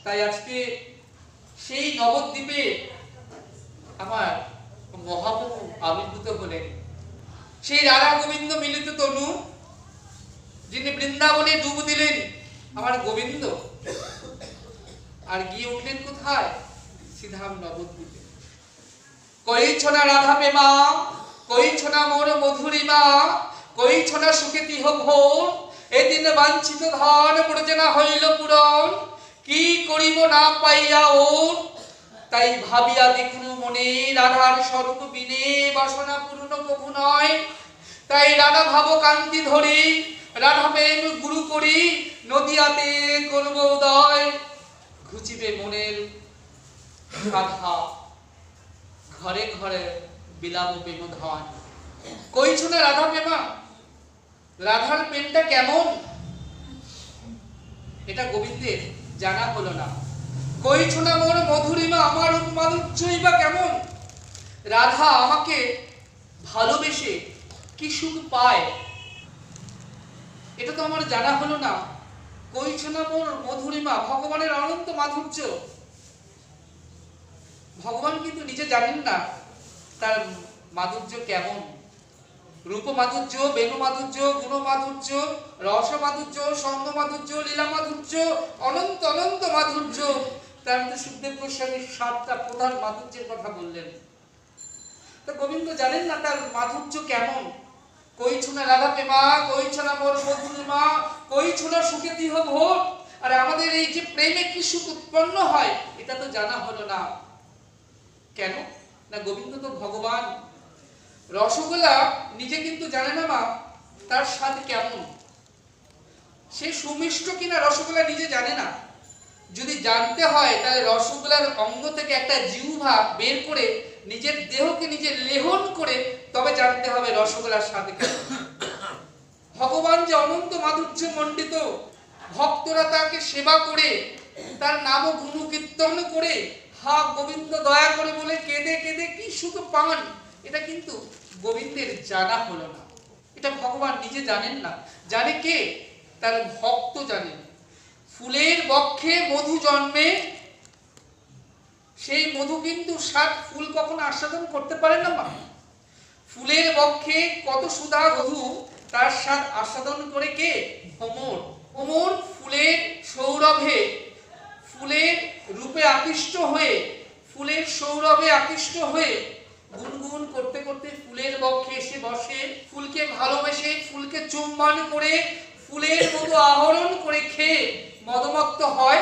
তাই আজকে সেই নবদ্বীপে আমার মহাপ্রভু আবির্ভূত হলেন। সেই রাধা গোবিন্দ মিলিত তনু, যিনি বৃন্দাবনে ডুব দিলেন আমার গোবিন্দ, আর গিয়ে উঠলেন কোথায়? সিধাম নবদ্বীপে। কইছো না রাধা প্রেমা, কইছো না মোর মধুরিমা, কইছো না সুখে তিহ ভোর, এদিন বাঞ্ছিত ধন প্রজনা হইল পূরণ, কি করিব না পাইয়া ওর। তাই ভাবিয়া দেখুন মনে, রাধার স্বরূপ বিনে বাসনা পূর্ণ কভু নয়। তাই রাধা ভাব কান্তি ধরি, রাধা প্রেম গুরু করি, নদিয়াতে করব উদয়। ঘুচিবে মনের রাধা, ঘরে ঘরে বিলাব প্রেম ধন। কইছো না রাধা প্রেমা, রাধার প্রেমটা কেমন এটা গোবিন্দের জানা হলো না। কইছো না মোর মধুরিমা, আমার মাধুর্যই বা কেমন। রাধা আমাকে ভালোবেসে কি সুখ পায় এটা তো আমার জানা হলো না। কইছো না মোর মধুরিমা, ভগবানের অনন্ত মাধুর্য। ভগবান কিন্তু নিজে জানেন না তার মাধুর্য কেমন। রূপ মাধুর্য, বেণু মাধুর্য, গুণ মাধুর্য, রস মাধুর্য, সঙ্গ মাধুর্য, লীলা মাধুর্য, অনন্ত অনন্ত মাধুর্য। তার মধ্যে সুখদেব গোস্বামী 7টা প্রধান মাধুর্যের কথা বললেন। তো গোবিন্দ জানেন না তার মাধুর্য কেমন। কইছো না রাধা প্রেমা, কইছো না মোর মধুরিমা, কইছো না সুখে তিহ ভোর। আর আমাদের এই যে প্রেমে কি সুখ উৎপন্ন হয় এটা তো জানা হলো না। কেন না, গোবিন্দ তো ভগবান। রসগোল্লা নিজে কিন্তু জানে না মা তার স্বাদ কেমন, সে সুমিষ্ট কিনা রসগোল্লা নিজে জানে না। যদি জানতে হয় তাহলে রসগোল্লার অঙ্গ থেকে একটা জিহ্বা বের করে নিজের দেহকে নিজে লেহন করে তবে জানতে হবে রসগোল্লার স্বাদ কেমন। ভগবান যে অনন্ত মাধুর্য মণ্ডিত, ভক্তরা তাকে সেবা করে তার নাম গুণ কীর্তন করে হা গোবিন্দ দয়া করে বলে কেঁদে কেঁদে কি সুখ পান, এটা কিন্তু গোবিন্দের জানা হলো না। এটা ভগবান নিজে জানেন না। জানে কে? তার ভক্ত জানেন। ফুলের বক্ষে মধু জন্মে, সেই মধু কিন্তু স্বাদ ফুল কখনো আস্বাদন করতে পারে না মা। ফুলের বক্ষে কত সুধা মধু, তার স্বাদ আস্বাদন করে কে? ভ্রমর। ভ্রমর ফুলের সৌরভে, ফুলের রূপে আকৃষ্ট হয়ে, ফুলের সৌরভে আকৃষ্ট হয়ে গুনগুন করতে করতে ফুলের বক্ষে এসে বসে, ফুলকে ভালোবেসে, ফুলকে চুম্বন করে, ফুলের মধু আহরণ করে খেয়ে মদমত্ত হয়।